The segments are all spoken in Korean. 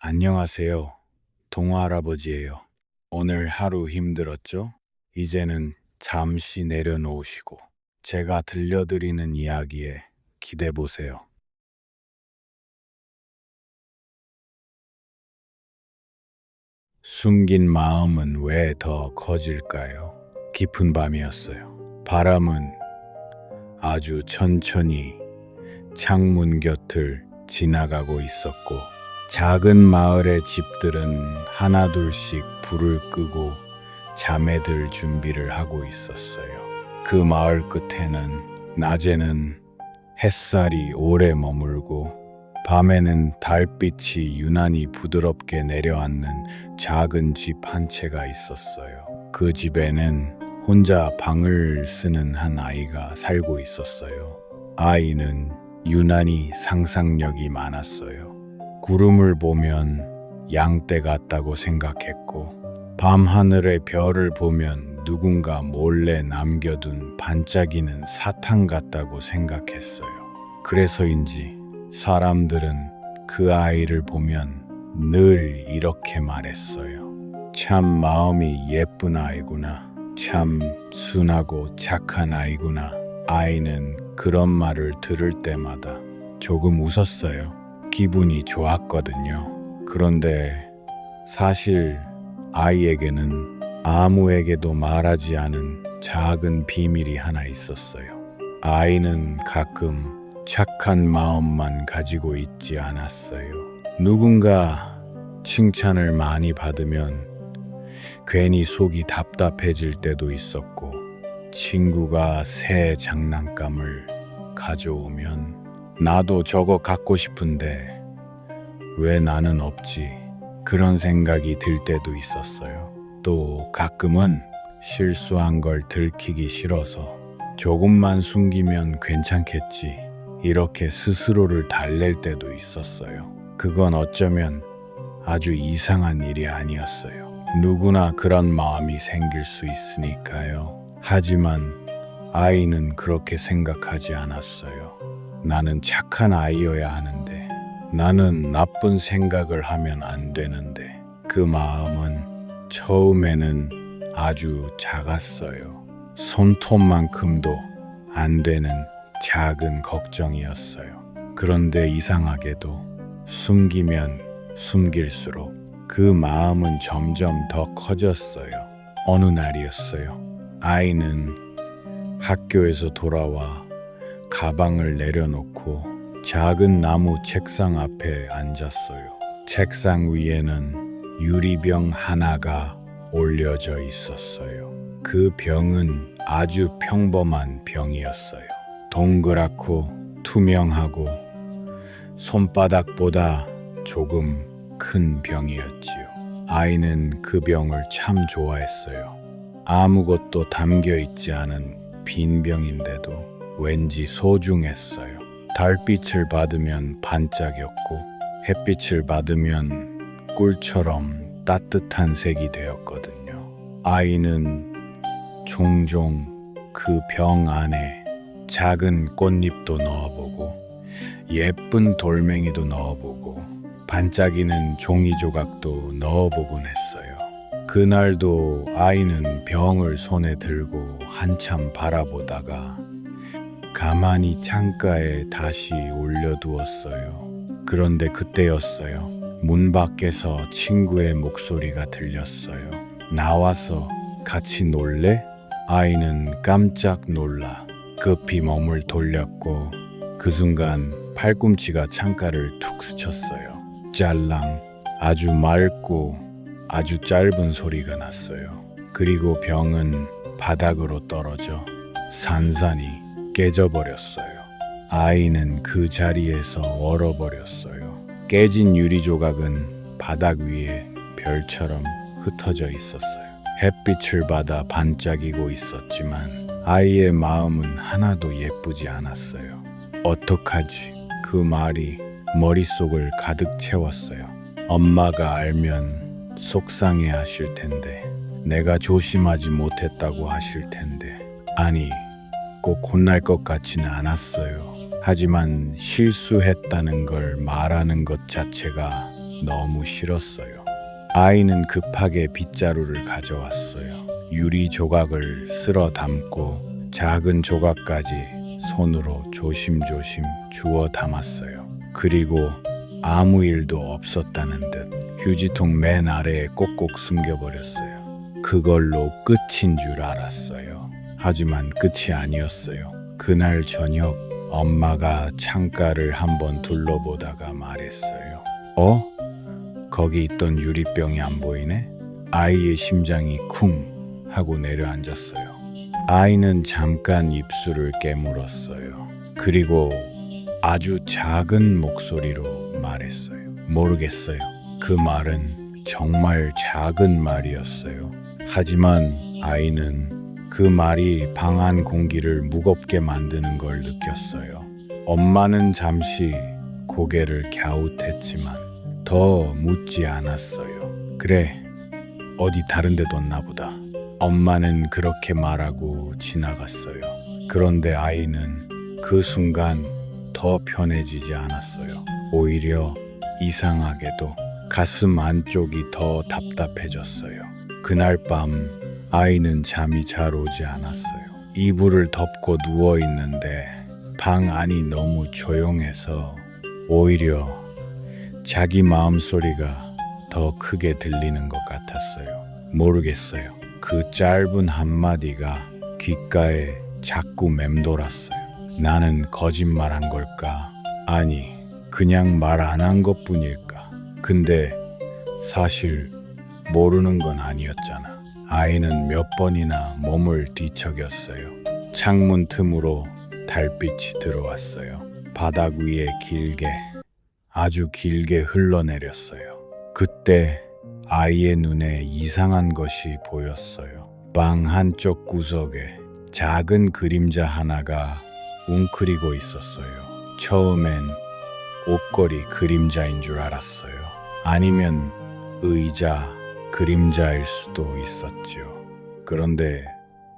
안녕하세요. 동화 할아버지예요. 오늘 하루 힘들었죠? 이제는 잠시 내려놓으시고 제가 들려드리는 이야기에 기대 보세요. 숨긴 마음은 왜 더 커질까요? 깊은 밤이었어요. 바람은 아주 천천히 창문 곁을 지나가고 있었고, 작은 마을의 집들은 하나둘씩 불을 끄고 잠에 들 준비를 하고 있었어요. 그 마을 끝에는 낮에는 햇살이 오래 머물고 밤에는 달빛이 유난히 부드럽게 내려앉는 작은 집 한 채가 있었어요. 그 집에는 혼자 방을 쓰는 한 아이가 살고 있었어요. 아이는 유난히 상상력이 많았어요. 구름을 보면 양떼 같다고 생각했고, 밤하늘의 별을 보면 누군가 몰래 남겨둔 반짝이는 사탕 같다고 생각했어요. 그래서인지 사람들은 그 아이를 보면 늘 이렇게 말했어요. 참 마음이 예쁜 아이구나. 참 순하고 착한 아이구나. 아이는 그런 말을 들을 때마다 조금 웃었어요. 기분이 좋았거든요. 그런데 사실 아이에게는 아무에게도 말하지 않은 작은 비밀이 하나 있었어요. 아이는 가끔 착한 마음만 가지고 있지 않았어요. 누군가 칭찬을 많이 받으면 괜히 속이 답답해질 때도 있었고, 친구가 새 장난감을 가져오면 나도 저거 갖고 싶은데 왜 나는 없지? 그런 생각이 들 때도 있었어요. 또 가끔은 실수한 걸 들키기 싫어서 조금만 숨기면 괜찮겠지, 이렇게 스스로를 달랠 때도 있었어요. 그건 어쩌면 아주 이상한 일이 아니었어요. 누구나 그런 마음이 생길 수 있으니까요. 하지만 아이는 그렇게 생각하지 않았어요. 나는 착한 아이여야 하는데, 나는 나쁜 생각을 하면 안 되는데. 그 마음은 처음에는 아주 작았어요. 손톱만큼도 안 되는 작은 걱정이었어요. 그런데 이상하게도 숨기면 숨길수록 그 마음은 점점 더 커졌어요. 어느 날이었어요. 아이는 학교에서 돌아와 가방을 내려놓고 작은 나무 책상 앞에 앉았어요. 책상 위에는 유리병 하나가 올려져 있었어요. 그 병은 아주 평범한 병이었어요. 동그랗고 투명하고 손바닥보다 조금 큰 병이었지요. 아이는 그 병을 참 좋아했어요. 아무것도 담겨 있지 않은 빈 병인데도 왠지 소중했어요. 달빛을 받으면 반짝였고, 햇빛을 받으면 꿀처럼 따뜻한 색이 되었거든요. 아이는 종종 그 병 안에 작은 꽃잎도 넣어보고, 예쁜 돌멩이도 넣어보고, 반짝이는 종이 조각도 넣어보곤 했어요. 그날도 아이는 병을 손에 들고 한참 바라보다가 가만히 창가에 다시 올려두었어요. 그런데 그때였어요. 문 밖에서 친구의 목소리가 들렸어요. 나와서 같이 놀래? 아이는 깜짝 놀라 급히 몸을 돌렸고, 그 순간 팔꿈치가 창가를 툭 스쳤어요. 짤랑, 아주 맑고 아주 짧은 소리가 났어요. 그리고 병은 바닥으로 떨어져 산산이 깨져버렸어요. 아이는 그 자리에서 얼어버렸어요. 깨진 유리 조각은 바닥 위에 별처럼 흩어져 있었어요. 햇빛을 받아 반짝이고 있었지만 아이의 마음은 하나도 예쁘지 않았어요. 어떡하지? 그 말이 머릿속을 가득 채웠어요. 엄마가 알면 속상해 하실 텐데, 내가 조심하지 못했다고 하실 텐데. 아니, 꼭 혼날 것 같지는 않았어요. 하지만 실수했다는 걸 말하는 것 자체가 너무 싫었어요. 아이는 급하게 빗자루를 가져왔어요. 유리 조각을 쓸어 담고 작은 조각까지 손으로 조심조심 주워 담았어요. 그리고 아무 일도 없었다는 듯 휴지통 맨 아래에 꼭꼭 숨겨버렸어요. 그걸로 끝인 줄 알았어요. 하지만 끝이 아니었어요. 그날 저녁 엄마가 창가를 한번 둘러보다가 말했어요. 거기 있던 유리병이 안 보이네? 아이의 심장이 쿵 하고 내려앉았어요. 아이는 잠깐 입술을 깨물었어요. 그리고 아주 작은 목소리로 말했어요. 모르겠어요. 그 말은 정말 작은 말이었어요. 하지만 아이는 그 말이 방 안 공기를 무겁게 만드는 걸 느꼈어요. 엄마는 잠시 고개를 갸웃했지만 더 묻지 않았어요. 그래, 어디 다른 데 뒀나 보다. 엄마는 그렇게 말하고 지나갔어요. 그런데 아이는 그 순간 더 편해지지 않았어요. 오히려 이상하게도 가슴 안쪽이 더 답답해졌어요. 그날 밤 아이는 잠이 잘 오지 않았어요. 이불을 덮고 누워 있는데 방 안이 너무 조용해서 오히려 자기 마음소리가 더 크게 들리는 것 같았어요. 모르겠어요. 그 짧은 한마디가 귓가에 자꾸 맴돌았어요. 나는 거짓말한 걸까? 아니, 그냥 말 안 한 것뿐일까? 근데 사실 모르는 건 아니었잖아. 아이는 몇 번이나 몸을 뒤척였어요. 창문 틈으로 달빛이 들어왔어요. 바닥 위에 길게, 아주 길게 흘러내렸어요. 그때 아이의 눈에 이상한 것이 보였어요. 방 한쪽 구석에 작은 그림자 하나가 웅크리고 있었어요. 처음엔 옷걸이 그림자인 줄 알았어요. 아니면 의자 그림자일 수도 있었지요. 그런데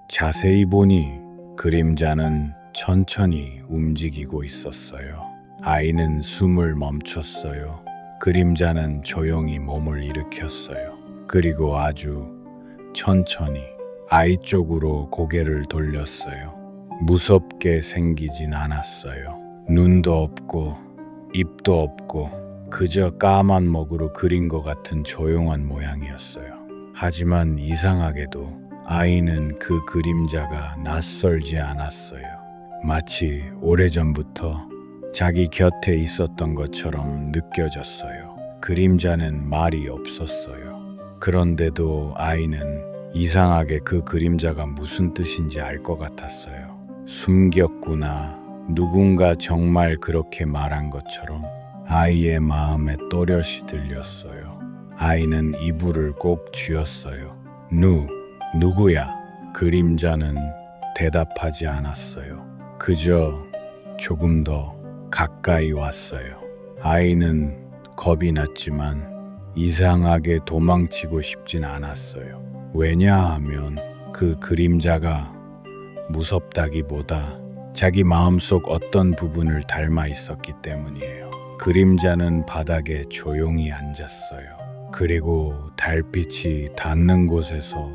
자세히 보니 그림자는 천천히 움직이고 있었어요. 아이는 숨을 멈췄어요. 그림자는 조용히 몸을 일으켰어요. 그리고 아주 천천히 아이 쪽으로 고개를 돌렸어요. 무섭게 생기진 않았어요. 눈도 없고 입도 없고 그저 까만 먹으로 그린 것 같은 조용한 모양이었어요. 하지만 이상하게도 아이는 그 그림자가 낯설지 않았어요. 마치 오래전부터 자기 곁에 있었던 것처럼 느껴졌어요. 그림자는 말이 없었어요. 그런데도 아이는 이상하게 그 그림자가 무슨 뜻인지 알 것 같았어요. 숨겼구나. 누군가 정말 그렇게 말한 것처럼 아이의 마음에 또렷이 들렸어요. 아이는 이불을 꼭 쥐었어요. 누구야? 그림자는 대답하지 않았어요. 그저 조금 더 가까이 왔어요. 아이는 겁이 났지만 이상하게 도망치고 싶진 않았어요. 왜냐하면 그 그림자가 무섭다기보다 자기 마음속 어떤 부분을 닮아 있었기 때문이에요. 그림자는 바닥에 조용히 앉았어요. 그리고 달빛이 닿는 곳에서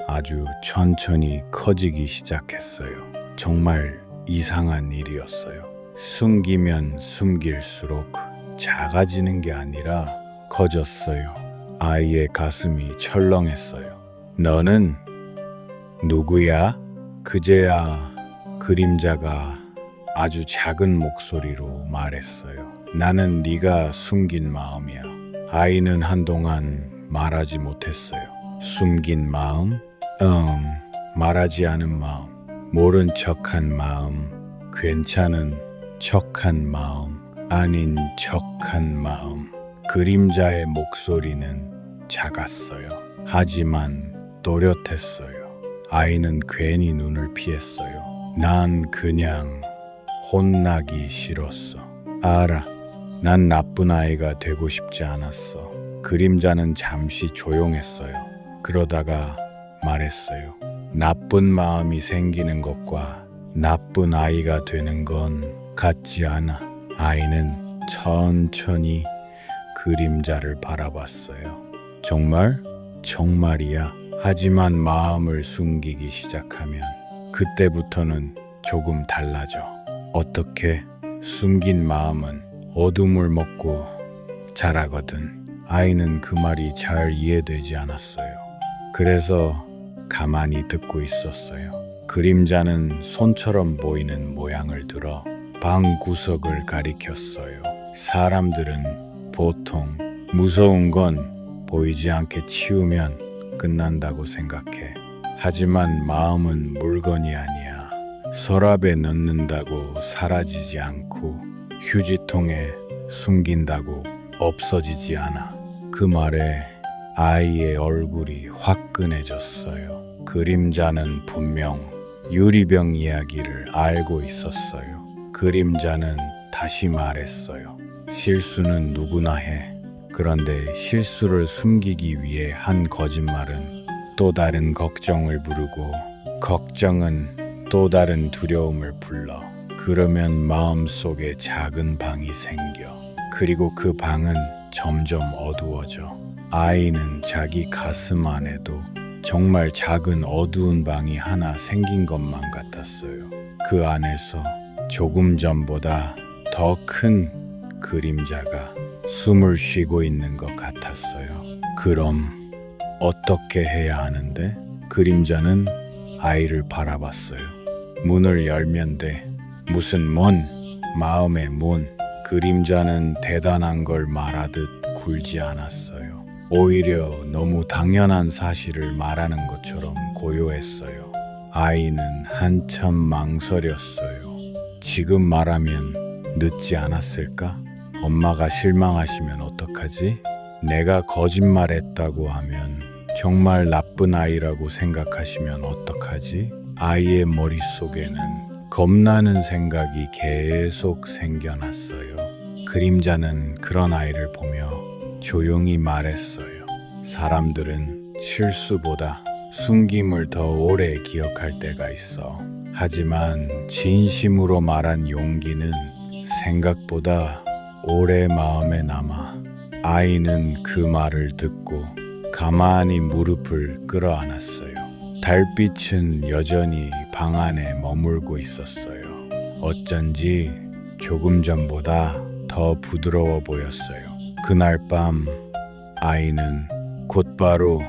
아주 천천히 커지기 시작했어요. 정말 이상한 일이었어요. 숨기면 숨길수록 작아지는 게 아니라 커졌어요. 아이의 가슴이 철렁했어요. 너는 누구야? 그제야 그림자가 아주 작은 목소리로 말했어요. 나는 네가 숨긴 마음이야. 아이는 한동안 말하지 못했어요. 숨긴 마음? 말하지 않은 마음. 모른 척한 마음. 괜찮은 척한 마음. 아닌 척한 마음. 그림자의 목소리는 작았어요. 하지만 또렷했어요. 아이는 괜히 눈을 피했어요. 난 그냥 혼나기 싫었어. 알아. 난 나쁜 아이가 되고 싶지 않았어. 그림자는 잠시 조용했어요. 그러다가 말했어요. 나쁜 마음이 생기는 것과 나쁜 아이가 되는 건 같지 않아. 아이는 천천히 그림자를 바라봤어요. 정말? 정말이야. 하지만 마음을 숨기기 시작하면 그때부터는 조금 달라져. 어떻게? 숨긴 마음은 어둠을 먹고 자라거든. 아이는 그 말이 잘 이해되지 않았어요. 그래서 가만히 듣고 있었어요. 그림자는 손처럼 보이는 모양을 들어 방 구석을 가리켰어요. 사람들은 보통 무서운 건 보이지 않게 치우면 끝난다고 생각해. 하지만 마음은 물건이 아니야. 서랍에 넣는다고 사라지지 않고 휴지통에 숨긴다고 없어지지 않아. 그 말에 아이의 얼굴이 화끈해졌어요. 그림자는 분명 유리병 이야기를 알고 있었어요. 그림자는 다시 말했어요. 실수는 누구나 해. 그런데 실수를 숨기기 위해 한 거짓말은 또 다른 걱정을 부르고 걱정은 또 다른 두려움을 불러. 그러면 마음속에 작은 방이 생겨. 그리고 그 방은 점점 어두워져. 아이는 자기 가슴 안에도 정말 작은 어두운 방이 하나 생긴 것만 같았어요. 그 안에서 조금 전보다 더 큰 그림자가 숨을 쉬고 있는 것 같았어요. 그럼 어떻게 해야 하는데? 그림자는 아이를 바라봤어요. 문을 열면 돼. 무슨 문? 마음의 문. 그림자는 대단한 걸 말하듯 굴지 않았어요. 오히려 너무 당연한 사실을 말하는 것처럼 고요했어요. 아이는 한참 망설였어요. 지금 말하면 늦지 않았을까? 엄마가 실망하시면 어떡하지? 내가 거짓말했다고 하면 정말 나쁜 아이라고 생각하시면 어떡하지? 아이의 머릿속에는 겁나는 생각이 계속 생겨났어요. 그림자는 그런 아이를 보며 조용히 말했어요. 사람들은 실수보다 숨김을 더 오래 기억할 때가 있어. 하지만 진심으로 말한 용기는 생각보다 오래 마음에 남아. 아이는 그 말을 듣고 가만히 무릎을 끌어안았어요. 달빛은 여전히 방 안에 머물고 있었어요. 어쩐지 조금 전보다 더 부드러워 보였어요. 그날 밤 아이는 곧바로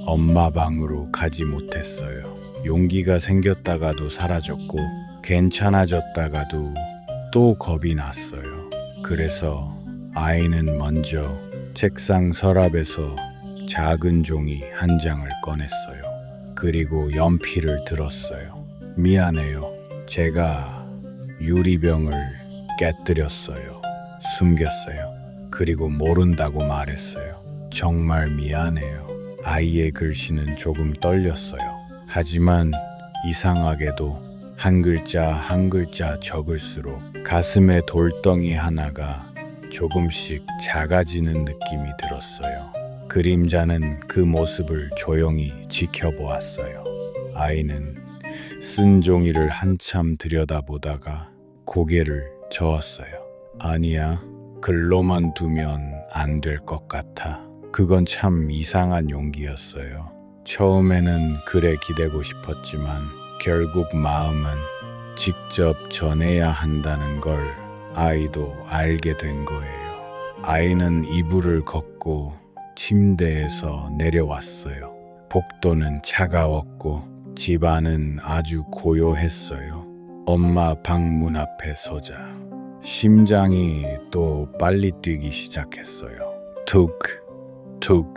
엄마 방으로 가지 못했어요. 용기가 생겼다가도 사라졌고 괜찮아졌다가도 또 겁이 났어요. 그래서 아이는 먼저 책상 서랍에서 작은 종이 한 장을 꺼냈어요. 그리고 연필을 들었어요. 미안해요. 제가 유리병을 깨뜨렸어요. 숨겼어요. 그리고 모른다고 말했어요. 정말 미안해요. 아이의 글씨는 조금 떨렸어요. 하지만 이상하게도 한 글자 한 글자 적을수록 가슴에 돌덩이 하나가 조금씩 작아지는 느낌이 들었어요. 그림자는 그 모습을 조용히 지켜보았어요. 아이는 쓴 종이를 한참 들여다보다가 고개를 저었어요. 아니야, 글로만 두면 안 될 것 같아. 그건 참 이상한 용기였어요. 처음에는 글에 기대고 싶었지만 결국 마음은 직접 전해야 한다는 걸 아이도 알게 된 거예요. 아이는 이불을 걷고 침대에서 내려왔어요. 복도는 차가웠고 집안은 아주 고요했어요. 엄마 방문 앞에 서자 심장이 또 빨리 뛰기 시작했어요. 툭, 툭.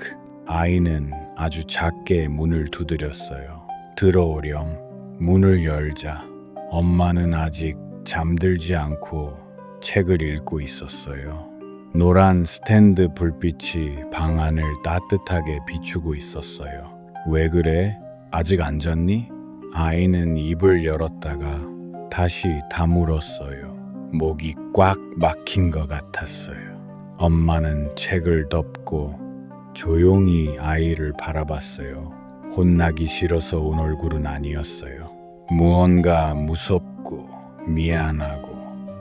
아이는 아주 작게 문을 두드렸어요. 들어오렴. 문을 열자 엄마는 아직 잠들지 않고 책을 읽고 있었어요. 노란 스탠드 불빛이 방 안을 따뜻하게 비추고 있었어요. 왜 그래? 아직 안 잤니? 아이는 입을 열었다가 다시 다물었어요. 목이 꽉 막힌 것 같았어요. 엄마는 책을 덮고 조용히 아이를 바라봤어요. 혼나기 싫어서 온 얼굴은 아니었어요. 무언가 무섭고 미안하고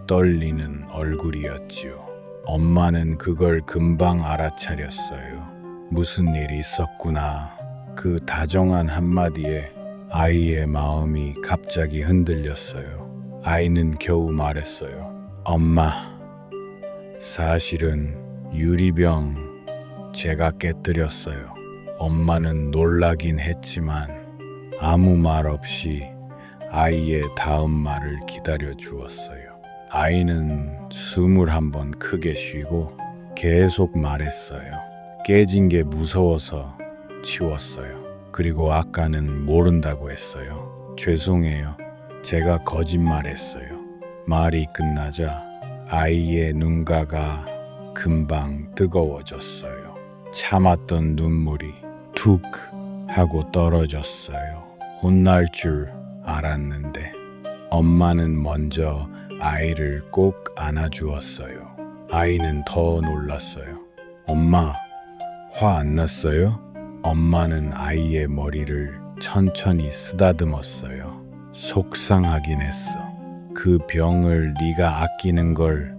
떨리는 얼굴이었지요. 엄마는 그걸 금방 알아차렸어요. 무슨 일이 있었구나. 그 다정한 한마디에 아이의 마음이 갑자기 흔들렸어요. 아이는 겨우 말했어요. 엄마, 사실은 유리병 제가 깨뜨렸어요. 엄마는 놀라긴 했지만 아무 말 없이 아이의 다음 말을 기다려 주었어요. 아이는 숨을 한번 크게 쉬고 계속 말했어요. 깨진 게 무서워서 치웠어요. 그리고 아까는 모른다고 했어요. 죄송해요. 제가 거짓말했어요. 말이 끝나자 아이의 눈가가 금방 뜨거워졌어요. 참았던 눈물이 툭 하고 떨어졌어요. 혼날 줄 알았는데 엄마는 먼저 아이를 꼭 안아주었어요. 아이는 더 놀랐어요. 엄마, 화 안 났어요? 엄마는 아이의 머리를 천천히 쓰다듬었어요. 속상하긴 했어. 그 병을 네가 아끼는 걸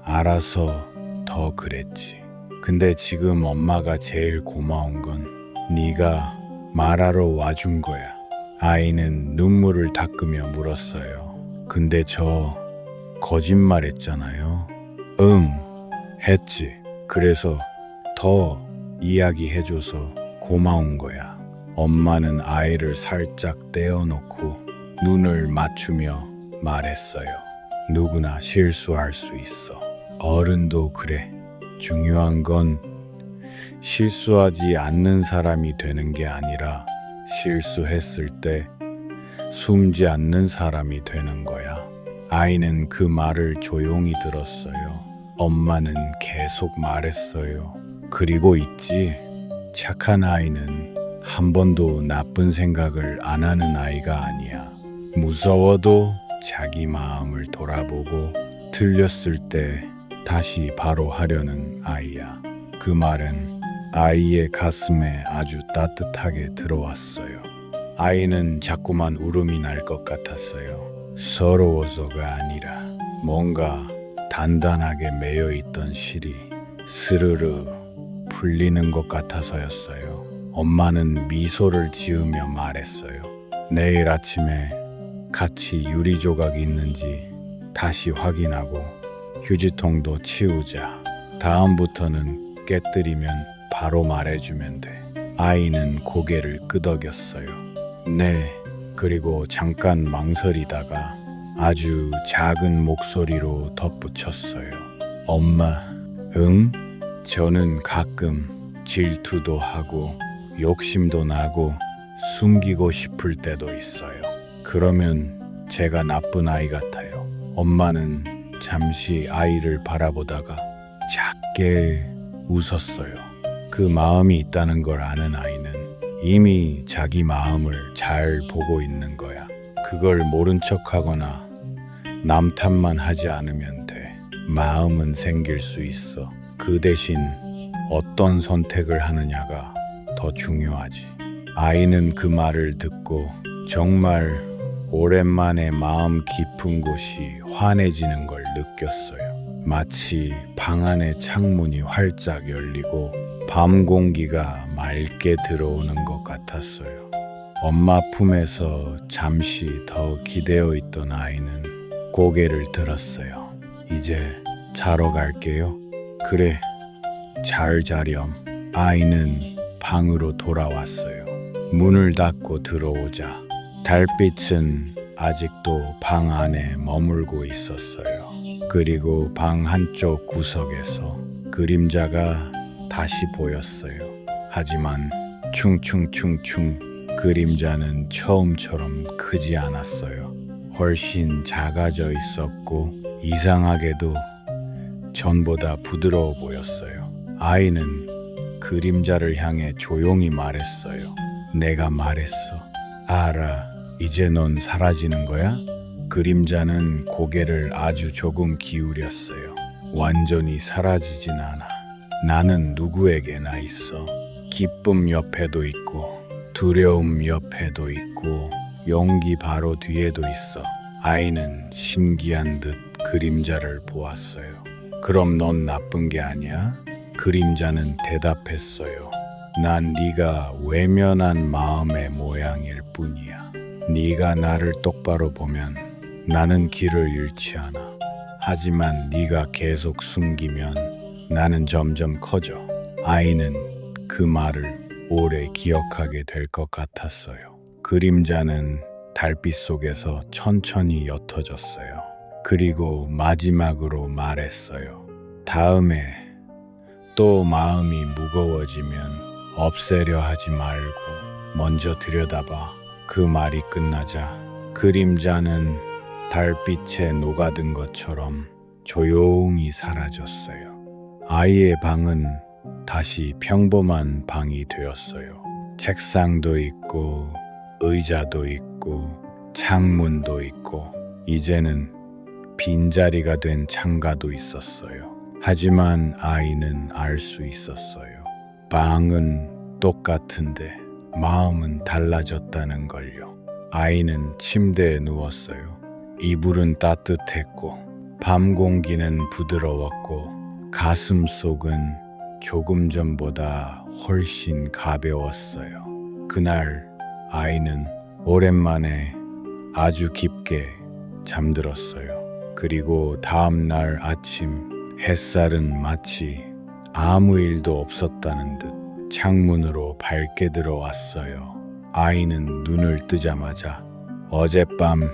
알아서 더 그랬지. 근데 지금 엄마가 제일 고마운 건 네가 말하러 와준 거야. 아이는 눈물을 닦으며 물었어요. 근데 저 거짓말했잖아요. 응, 했지. 그래서 더 이야기해줘서 고마운 거야. 엄마는 아이를 살짝 떼어놓고 눈을 맞추며 말했어요. 누구나 실수할 수 있어. 어른도 그래. 중요한 건 실수하지 않는 사람이 되는 게 아니라 실수했을 때 숨지 않는 사람이 되는 거야. 아이는 그 말을 조용히 들었어요. 엄마는 계속 말했어요. 그리고 있지, 착한 아이는 한 번도 나쁜 생각을 안 하는 아이가 아니야. 무서워도 자기 마음을 돌아보고 틀렸을 때 다시 바로 하려는 아이야. 그 말은 아이의 가슴에 아주 따뜻하게 들어왔어요. 아이는 자꾸만 울음이 날 것 같았어요. 서러워서가 아니라 뭔가 단단하게 매여 있던 실이 스르르 풀리는 것 같아서였어요. 엄마는 미소를 지으며 말했어요. 내일 아침에 같이 유리 조각이 있는지 다시 확인하고 휴지통도 치우자. 다음부터는 깨뜨리면 바로 말해주면 돼. 아이는 고개를 끄덕였어요. 네. 그리고 잠깐 망설이다가 아주 작은 목소리로 덧붙였어요. 엄마, 응? 저는 가끔 질투도 하고 욕심도 나고 숨기고 싶을 때도 있어요. 그러면 제가 나쁜 아이 같아요. 엄마는 잠시 아이를 바라보다가 작게 웃었어요. 그 마음이 있다는 걸 아는 아이는 이미 자기 마음을 잘 보고 있는 거야. 그걸 모른 척하거나 남 탓만 하지 않으면 돼. 마음은 생길 수 있어. 그 대신 어떤 선택을 하느냐가 더 중요하지. 아이는 그 말을 듣고 정말 오랜만에 마음 깊은 곳이 환해지는 걸 느꼈어요. 마치 방 안의 창문이 활짝 열리고 밤 공기가 맑게 들어오는 것 같았어요. 엄마 품에서 잠시 더 기대어 있던 아이는 고개를 들었어요. 이제 자러 갈게요. 그래, 잘 자렴. 아이는 방으로 돌아왔어요. 문을 닫고 들어오자 달빛은 아직도 방 안에 머물고 있었어요. 그리고 방 한쪽 구석에서 그림자가 다시 보였어요. 하지만 충충충충 그림자는 처음처럼 크지 않았어요. 훨씬 작아져 있었고 이상하게도 전보다 부드러워 보였어요. 아이는 그림자를 향해 조용히 말했어요. 내가 말했어. 알아. 이제 넌 사라지는 거야? 그림자는 고개를 아주 조금 기울였어요. 완전히 사라지진 않아. 나는 누구에게나 있어. 기쁨 옆에도 있고 두려움 옆에도 있고 용기 바로 뒤에도 있어. 아이는 신기한 듯 그림자를 보았어요. 그럼 넌 나쁜 게 아니야? 그림자는 대답했어요. 난 네가 외면한 마음의 모양일 뿐이야. 네가 나를 똑바로 보면 나는 길을 잃지 않아. 하지만 네가 계속 숨기면 나는 점점 커져. 아이는 그 말을 오래 기억하게 될 것 같았어요. 그림자는 달빛 속에서 천천히 옅어졌어요. 그리고 마지막으로 말했어요. 다음에 또 마음이 무거워지면 없애려 하지 말고 먼저 들여다봐. 그 말이 끝나자 그림자는 달빛에 녹아든 것처럼 조용히 사라졌어요. 아이의 방은 다시 평범한 방이 되었어요. 책상도 있고 의자도 있고 창문도 있고 이제는 빈자리가 된 창가도 있었어요. 하지만 아이는 알 수 있었어요. 방은 똑같은데 마음은 달라졌다는 걸요. 아이는 침대에 누웠어요. 이불은 따뜻했고 밤 공기는 부드러웠고 가슴 속은 조금 전보다 훨씬 가벼웠어요. 그날 아이는 오랜만에 아주 깊게 잠들었어요. 그리고 다음 날 아침 햇살은 마치 아무 일도 없었다는 듯 창문으로 밝게 들어왔어요. 아이는 눈을 뜨자마자 어젯밤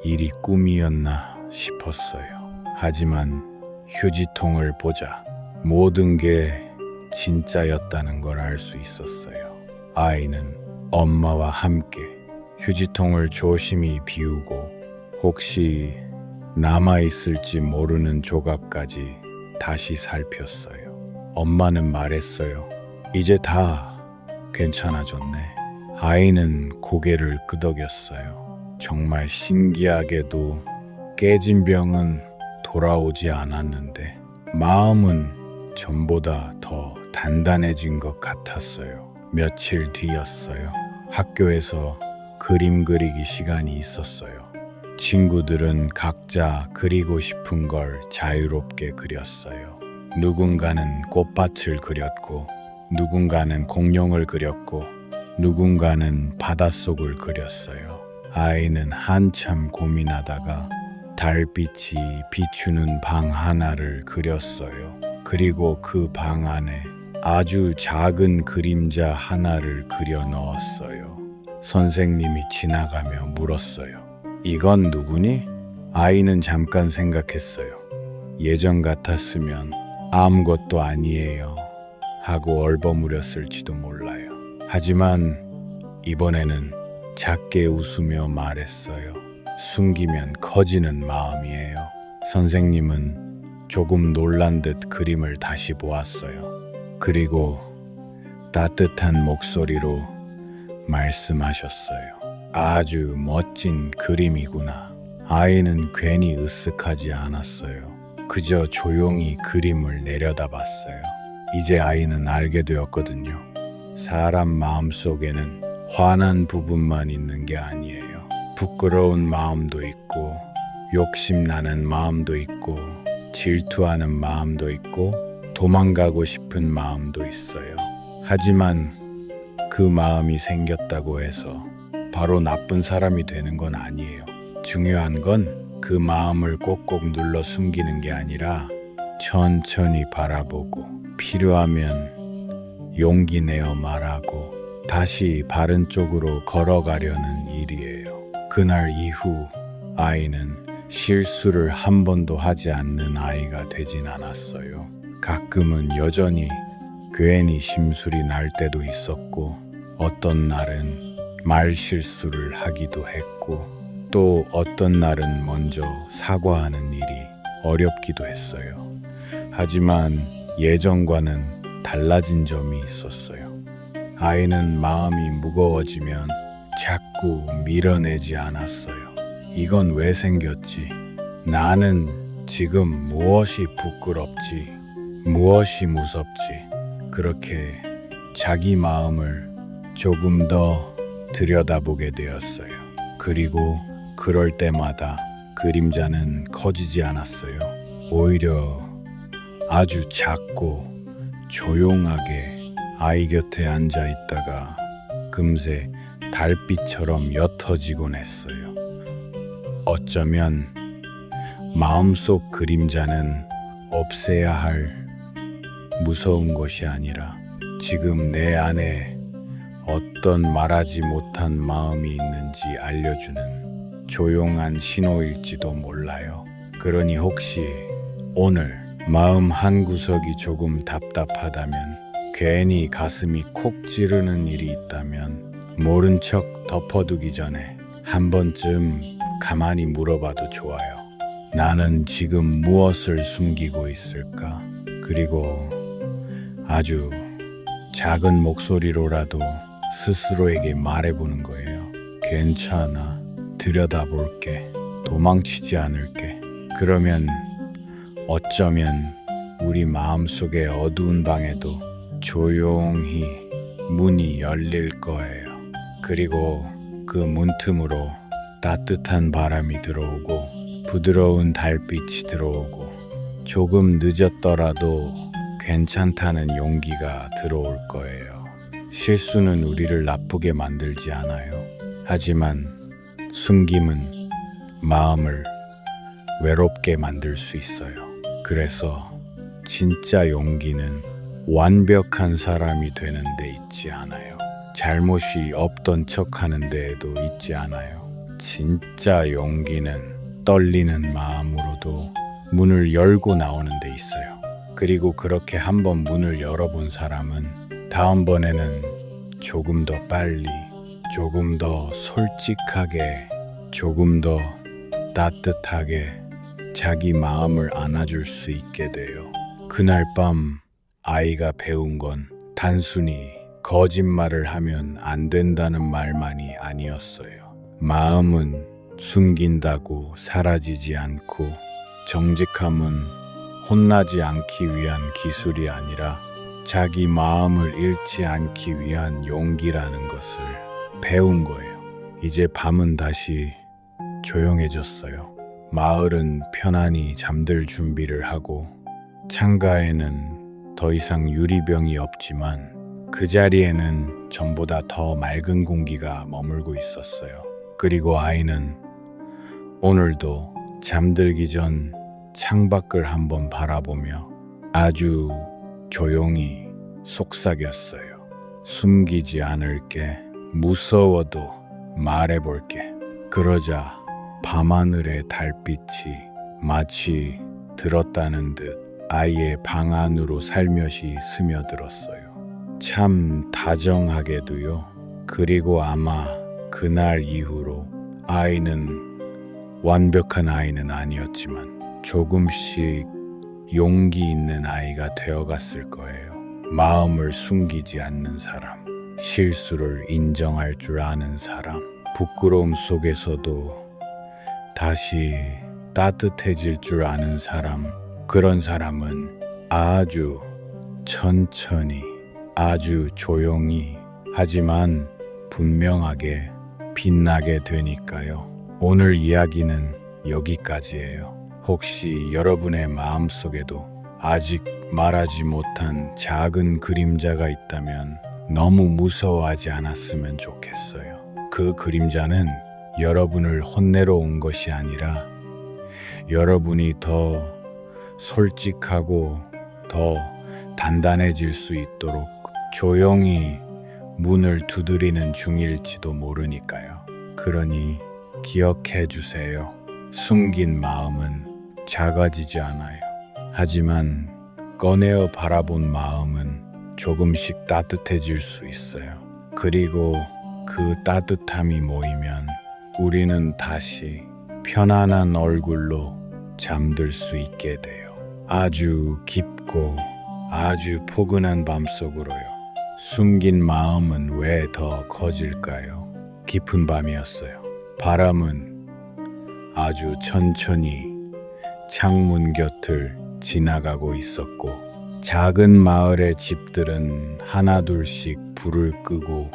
일이 꿈이었나 싶었어요. 하지만 휴지통을 보자 모든 게 진짜였다는 걸 알 수 있었어요. 아이는 엄마와 함께 휴지통을 조심히 비우고 혹시 남아있을지 모르는 조각까지 다시 살폈어요. 엄마는 말했어요. 이제 다 괜찮아졌네. 아이는 고개를 끄덕였어요. 정말 신기하게도 깨진 병은 돌아오지 않았는데 마음은 전보다 더 단단해진 것 같았어요. 며칠 뒤였어요. 학교에서 그림 그리기 시간이 있었어요. 친구들은 각자 그리고 싶은 걸 자유롭게 그렸어요. 누군가는 꽃밭을 그렸고, 누군가는 공룡을 그렸고, 누군가는 바닷속을 그렸어요. 아이는 한참 고민하다가 달빛이 비추는 방 하나를 그렸어요. 그리고 그 방 안에 아주 작은 그림자 하나를 그려 넣었어요. 선생님이 지나가며 물었어요. 이건 누구니? 아이는 잠깐 생각했어요. 예전 같았으면 아무것도 아니에요 하고 얼버무렸을지도 몰라요. 하지만 이번에는 작게 웃으며 말했어요. 숨기면 커지는 마음이에요. 선생님은 조금 놀란 듯 그림을 다시 보았어요. 그리고 따뜻한 목소리로 말씀하셨어요. 아주 멋진 그림이구나. 아이는 괜히 으쓱하지 않았어요. 그저 조용히 그림을 내려다봤어요. 이제 아이는 알게 되었거든요. 사람 마음속에는 화난 부분만 있는 게 아니에요. 부끄러운 마음도 있고, 욕심나는 마음도 있고, 질투하는 마음도 있고, 도망가고 싶은 마음도 있어요. 하지만 그 마음이 생겼다고 해서 바로 나쁜 사람이 되는 건 아니에요. 중요한 건 그 마음을 꼭꼭 눌러 숨기는 게 아니라 천천히 바라보고 필요하면 용기 내어 말하고 다시 바른 쪽으로 걸어가려는 일이에요. 그날 이후 아이는 실수를 한 번도 하지 않는 아이가 되진 않았어요. 가끔은 여전히 괜히 심술이 날 때도 있었고 어떤 날은 말 실수를 하기도 했고 또 어떤 날은 먼저 사과하는 일이 어렵기도 했어요. 하지만 예전과는 달라진 점이 있었어요. 아이는 마음이 무거워지면 자꾸 밀어내지 않았어요. 이건 왜 생겼지? 나는 지금 무엇이 부끄럽지? 무엇이 무섭지? 그렇게 자기 마음을 조금 더 들여다보게 되었어요. 그리고 그럴 때마다 그림자는 커지지 않았어요. 오히려 아주 작고 조용하게 아이 곁에 앉아 있다가 금세 달빛처럼 옅어지곤 했어요. 어쩌면 마음속 그림자는 없애야 할 무서운 것이 아니라 지금 내 안에 어떤 말하지 못한 마음이 있는지 알려주는 조용한 신호일지도 몰라요. 그러니 혹시 오늘 마음 한구석이 조금 답답하다면, 괜히 가슴이 콕 찌르는 일이 있다면 모른 척 덮어두기 전에 한 번쯤 가만히 물어봐도 좋아요. 나는 지금 무엇을 숨기고 있을까? 그리고 아주 작은 목소리로라도 스스로에게 말해보는 거예요. 괜찮아. 들여다볼게. 도망치지 않을게. 그러면 어쩌면 우리 마음속의 어두운 방에도 조용히 문이 열릴 거예요. 그리고 그 문틈으로 따뜻한 바람이 들어오고 부드러운 달빛이 들어오고 조금 늦었더라도 괜찮다는 용기가 들어올 거예요. 실수는 우리를 나쁘게 만들지 않아요. 하지만 숨김은 마음을 외롭게 만들 수 있어요. 그래서 진짜 용기는 완벽한 사람이 되는 데 있지 않아요. 잘못이 없던 척 하는 데에도 있지 않아요. 진짜 용기는 떨리는 마음으로도 문을 열고 나오는 데 있어요. 그리고 그렇게 한번 문을 열어본 사람은 다음번에는 조금 더 빨리, 조금 더 솔직하게, 조금 더 따뜻하게 자기 마음을 안아줄 수 있게 돼요. 그날 밤 아이가 배운 건 단순히 거짓말을 하면 안 된다는 말만이 아니었어요. 마음은 숨긴다고 사라지지 않고, 정직함은 혼나지 않기 위한 기술이 아니라 자기 마음을 잃지 않기 위한 용기라는 것을 배운 거예요. 이제 밤은 다시 조용해졌어요. 마을은 편안히 잠들 준비를 하고 창가에는 더 이상 유리병이 없지만 그 자리에는 전보다 더 맑은 공기가 머물고 있었어요. 그리고 아이는 오늘도 잠들기 전 창밖을 한번 바라보며 아주 조용히 속삭였어요. 숨기지 않을게. 무서워도 말해볼게. 그러자 밤하늘의 달빛이 마치 들었다는 듯 아이의 방 안으로 살며시 스며들었어요. 참 다정하게도요. 그리고 아마 그날 이후로 아이는 완벽한 아이는 아니었지만 조금씩 용기 있는 아이가 되어갔을 거예요. 마음을 숨기지 않는 사람, 실수를 인정할 줄 아는 사람, 부끄러움 속에서도 다시 따뜻해질 줄 아는 사람, 그런 사람은 아주 천천히, 아주 조용히, 하지만 분명하게 빛나게 되니까요. 오늘 이야기는 여기까지예요. 혹시 여러분의 마음속에도 아직 말하지 못한 작은 그림자가 있다면 너무 무서워하지 않았으면 좋겠어요. 그 그림자는 여러분을 혼내러 온 것이 아니라 여러분이 더 솔직하고 더 단단해질 수 있도록 조용히 문을 두드리는 중일지도 모르니까요. 그러니 기억해 주세요. 숨긴 마음은 작아지지 않아요. 하지만 꺼내어 바라본 마음은 조금씩 따뜻해질 수 있어요. 그리고 그 따뜻함이 모이면 우리는 다시 편안한 얼굴로 잠들 수 있게 돼요. 아주 깊고 아주 포근한 밤속으로요. 숨긴 마음은 왜 더 커질까요? 깊은 밤이었어요. 바람은 아주 천천히 창문 곁을 지나가고 있었고 작은 마을의 집들은 하나둘씩 불을 끄고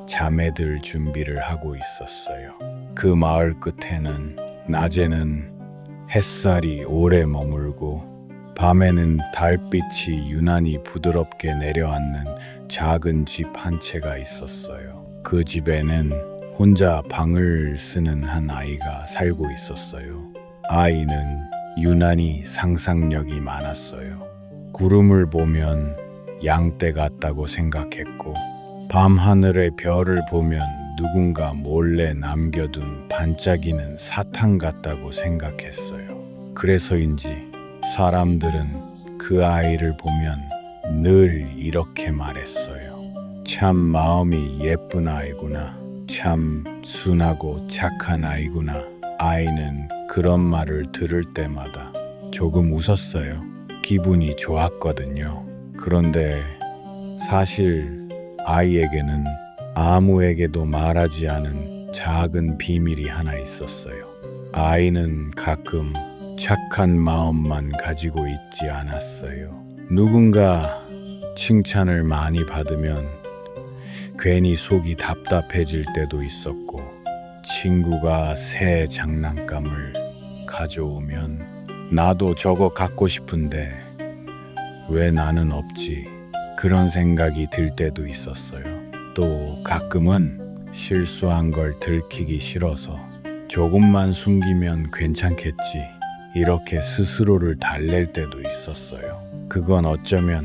잠에 들 준비를 하고 있었어요. 그 마을 끝에는 낮에는 햇살이 오래 머물고 밤에는 달빛이 유난히 부드럽게 내려앉는 작은 집 한 채가 있었어요. 그 집에는 혼자 방을 쓰는 한 아이가 살고 있었어요. 아이는 유난히 상상력이 많았어요. 구름을 보면 양떼 같다고 생각했고, 밤하늘의 별을 보면 누군가 몰래 남겨둔 반짝이는 사탕 같다고 생각했어요. 그래서인지 사람들은 그 아이를 보면 늘 이렇게 말했어요. 참 마음이 예쁜 아이구나. 참 순하고 착한 아이구나. 아이는 그런 말을 들을 때마다 조금 웃었어요. 기분이 좋았거든요. 그런데 사실 아이에게는 아무에게도 말하지 않은 작은 비밀이 하나 있었어요. 아이는 가끔 착한 마음만 가지고 있지 않았어요. 누군가 칭찬을 많이 받으면 괜히 속이 답답해질 때도 있었고, 친구가 새 장난감을 가져오면 나도 저거 갖고 싶은데 왜 나는 없지? 그런 생각이 들 때도 있었어요. 또 가끔은 실수한 걸 들키기 싫어서 조금만 숨기면 괜찮겠지, 이렇게 스스로를 달랠 때도 있었어요. 그건 어쩌면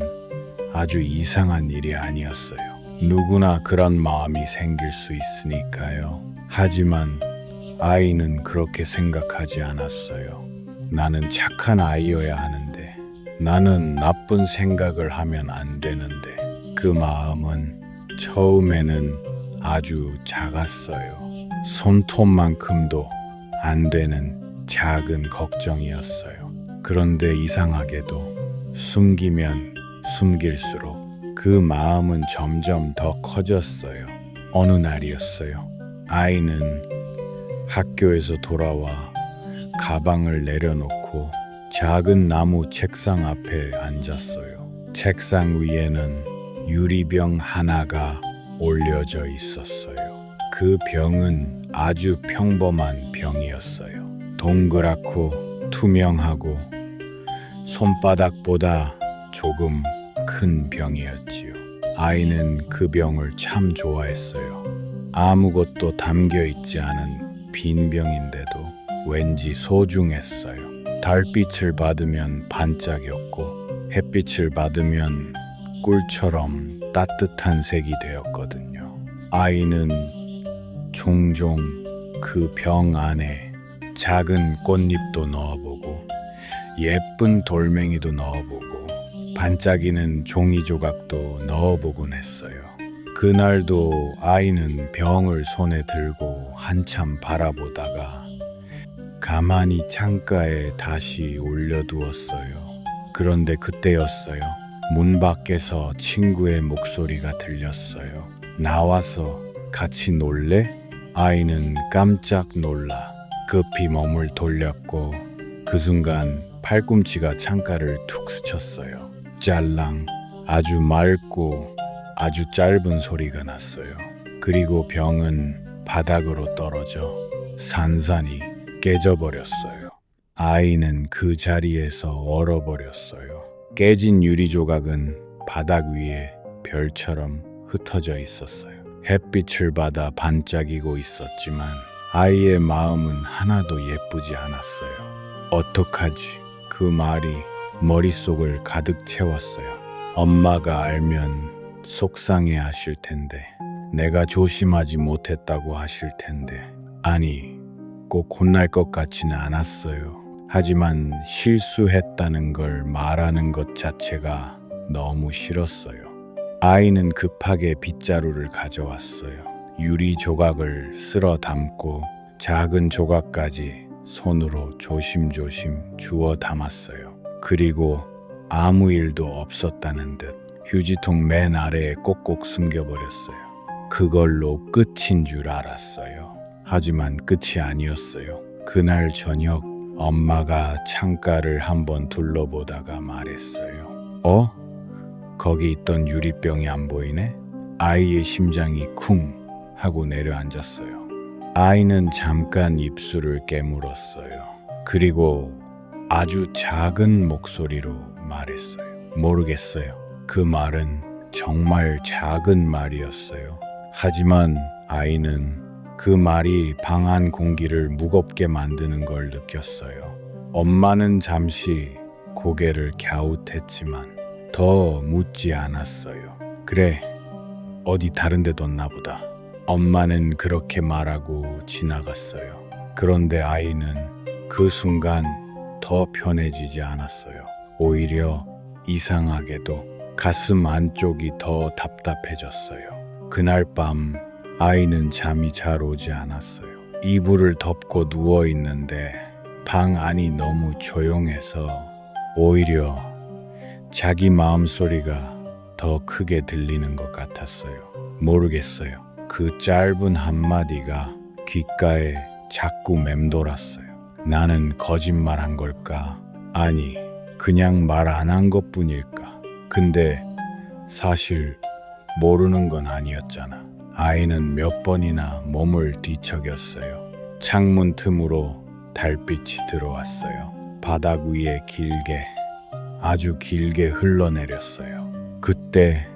아주 이상한 일이 아니었어요. 누구나 그런 마음이 생길 수 있으니까요. 하지만 아이는 그렇게 생각하지 않았어요. 나는 착한 아이여야 하는데, 나는 나쁜 생각을 하면 안 되는데, 그 마음은 처음에는 아주 작았어요. 손톱만큼도 안 되는 작은 걱정이었어요. 그런데 이상하게도 숨기면 숨길수록 그 마음은 점점 더 커졌어요. 어느 날이었어요. 아이는 학교에서 돌아와 가방을 내려놓고 작은 나무 책상 앞에 앉았어요. 책상 위에는 유리병 하나가 올려져 있었어요. 그 병은 아주 평범한 병이었어요. 동그랗고 투명하고 손바닥보다 조금 큰 병이었지요. 아이는 그 병을 참 좋아했어요. 아무것도 담겨 있지 않은 빈 병인데도 왠지 소중했어요. 달빛을 받으면 반짝였고, 햇빛을 받으면 꿀처럼 따뜻한 색이 되었거든요. 아이는 종종 그 병 안에 작은 꽃잎도 넣어보고, 예쁜 돌멩이도 넣어보고, 반짝이는 종이 조각도 넣어보곤 했어요. 그날도 아이는 병을 손에 들고 한참 바라보다가 가만히 창가에 다시 올려두었어요. 그런데 그때였어요. 문 밖에서 친구의 목소리가 들렸어요. 나와서 같이 놀래? 아이는 깜짝 놀라 급히 몸을 돌렸고, 그 순간 팔꿈치가 창가를 툭 스쳤어요. 짤랑, 아주 맑고 아주 짧은 소리가 났어요. 그리고 병은 바닥으로 떨어져 산산이 깨져버렸어요. 아이는 그 자리에서 얼어버렸어요. 깨진 유리 조각은 바닥 위에 별처럼 흩어져 있었어요. 햇빛을 받아 반짝이고 있었지만 아이의 마음은 하나도 예쁘지 않았어요. 어떡하지? 그 말이 머릿속을 가득 채웠어요. 엄마가 알면 속상해 하실 텐데, 내가 조심하지 못했다고 하실 텐데, 아니, 꼭 혼날 것 같지는 않았어요. 하지만 실수했다는 걸 말하는 것 자체가 너무 싫었어요. 아이는 급하게 빗자루를 가져왔어요. 유리 조각을 쓸어 담고 작은 조각까지 손으로 조심조심 주워 담았어요. 그리고 아무 일도 없었다는 듯 휴지통 맨 아래에 꼭꼭 숨겨버렸어요. 그걸로 끝인 줄 알았어요. 하지만 끝이 아니었어요. 그날 저녁 엄마가 창가를 한번 둘러보다가 말했어요. 거기 있던 유리병이 안 보이네? 아이의 심장이 쿵 하고 내려앉았어요. 아이는 잠깐 입술을 깨물었어요. 그리고 아주 작은 목소리로 말했어요. 모르겠어요. 그 말은 정말 작은 말이었어요. 하지만 아이는 그 말이 방 안 공기를 무겁게 만드는 걸 느꼈어요. 엄마는 잠시 고개를 갸웃했지만 더 묻지 않았어요. 그래, 어디 다른 데 뒀나 보다. 엄마는 그렇게 말하고 지나갔어요. 그런데 아이는 그 순간 더 편해지지 않았어요. 오히려 이상하게도 가슴 안쪽이 더 답답해졌어요. 그날 밤 아이는 잠이 잘 오지 않았어요. 이불을 덮고 누워 있는데 방 안이 너무 조용해서 오히려 자기 마음소리가 더 크게 들리는 것 같았어요. 모르겠어요. 그 짧은 한마디가 귓가에 자꾸 맴돌았어요. 나는 거짓말한 걸까? 아니, 그냥 말 안 한 것뿐일까? 근데 사실 모르는 건 아니었잖아. 아이는 몇 번이나 몸을 뒤척였어요. 창문 틈으로 달빛이 들어왔어요. 바닥 위에 길게, 아주 길게 흘러내렸어요. 그때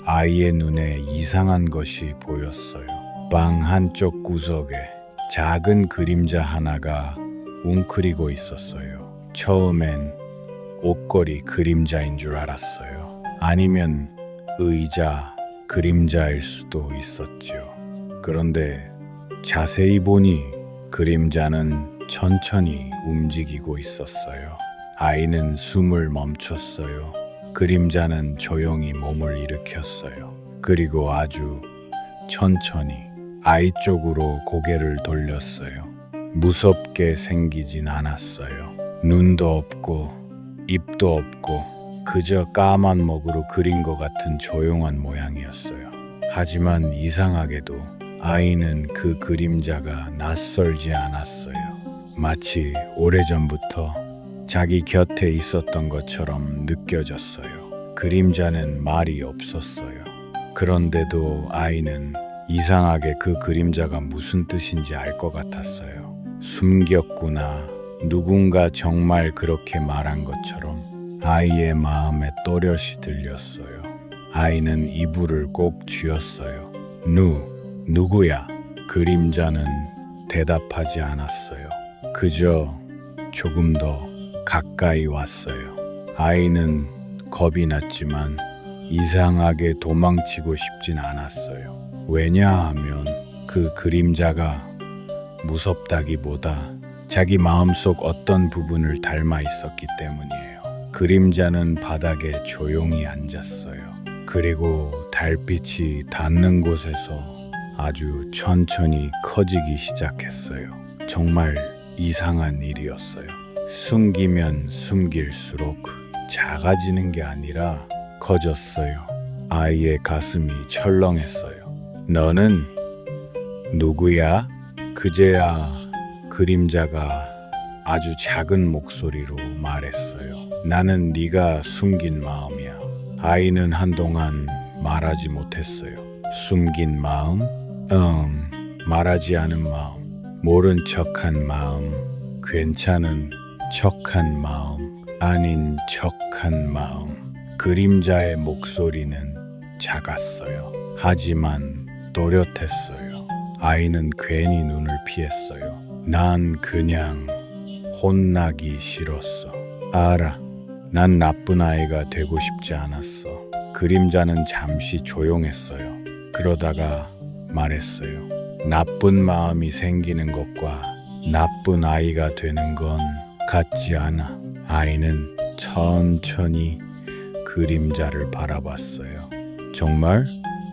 아이의 눈에 이상한 것이 보였어요. 방 한쪽 구석에 작은 그림자 하나가 웅크리고 있었어요. 처음엔 옷걸이 그림자인 줄 알았어요. 아니면 의자 그림자일 수도 있었지요. 그런데 자세히 보니 그림자는 천천히 움직이고 있었어요. 아이는 숨을 멈췄어요. 그림자는 조용히 몸을 일으켰어요. 그리고 아주 천천히 아이 쪽으로 고개를 돌렸어요. 무섭게 생기진 않았어요. 눈도 없고 입도 없고 그저 까만 먹으로 그린 것 같은 조용한 모양이었어요. 하지만 이상하게도 아이는 그 그림자가 낯설지 않았어요. 마치 오래전부터 자기 곁에 있었던 것처럼 느껴졌어요. 그림자는 말이 없었어요. 그런데도 아이는 이상하게 그 그림자가 무슨 뜻인지 알 것 같았어요. 숨겼구나. 누군가 정말 그렇게 말한 것처럼 아이의 마음에 또렷이 들렸어요. 아이는 이불을 꼭 쥐었어요. 누구야? 그림자는 대답하지 않았어요. 그저 조금 더 가까이 왔어요. 아이는 겁이 났지만 이상하게 도망치고 싶진 않았어요. 왜냐하면 그 그림자가 무섭다기보다 자기 마음속 어떤 부분을 닮아 있었기 때문이에요. 그림자는 바닥에 조용히 앉았어요. 그리고 달빛이 닿는 곳에서 아주 천천히 커지기 시작했어요. 정말 이상한 일이었어요. 숨기면 숨길수록 작아지는 게 아니라 커졌어요. 아이의 가슴이 철렁했어요. 너는 누구야? 그제야 그림자가 아주 작은 목소리로 말했어요. 나는 네가 숨긴 마음이야. 아이는 한동안 말하지 못했어요. 숨긴 마음? 말하지 않은 마음. 모른 척한 마음. 괜찮은 척한 마음. 아닌 척한 마음. 그림자의 목소리는 작았어요. 하지만 또렷했어요. 아이는 괜히 눈을 피했어요. 난 그냥 혼나기 싫었어. 알아. 난 나쁜 아이가 되고 싶지 않았어. 그림자는 잠시 조용했어요. 그러다가 말했어요. 나쁜 마음이 생기는 것과 나쁜 아이가 되는 건 같지 않아. 아이는 천천히 그림자를 바라봤어요. 정말?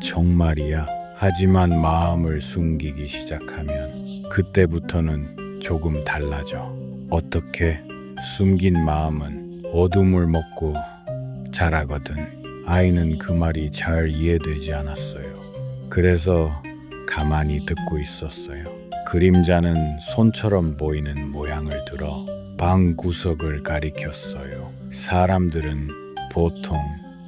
정말이야. 하지만 마음을 숨기기 시작하면 그때부터는 조금 달라져. 어떻게? 숨긴 마음은 어둠을 먹고 자라거든. 아이는 그 말이 잘 이해되지 않았어요. 그래서 가만히 듣고 있었어요. 그림자는 손처럼 보이는 모양을 들어 방 구석을 가리켰어요. 사람들은 보통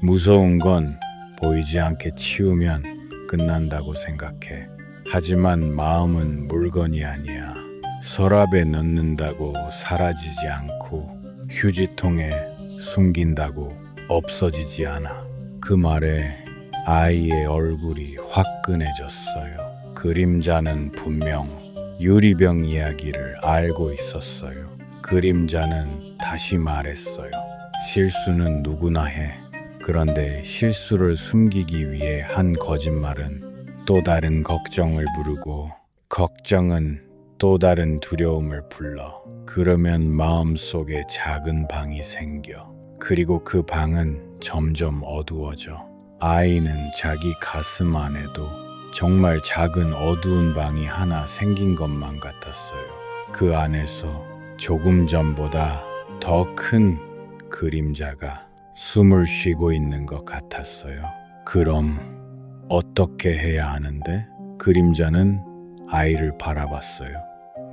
무서운 건 보이지 않게 치우면 끝난다고 생각해. 하지만 마음은 물건이 아니야. 서랍에 넣는다고 사라지지 않고 휴지통에 숨긴다고 없어지지 않아. 그 말에 아이의 얼굴이 화끈해졌어요. 그림자는 분명 유리병 이야기를 알고 있었어요. 그림자는 다시 말했어요. 실수는 누구나 해. 그런데 실수를 숨기기 위해 한 거짓말은 또 다른 걱정을 부르고, 걱정은 또 다른 두려움을 불러. 그러면 마음속에 작은 방이 생겨. 그리고 그 방은 점점 어두워져. 아이는 자기 가슴 안에도 정말 작은 어두운 방이 하나 생긴 것만 같았어요. 그 안에서 조금 전보다 더 큰 그림자가 숨을 쉬고 있는 것 같았어요. 그럼 어떻게 해야 하는데? 그림자는 아이를 바라봤어요.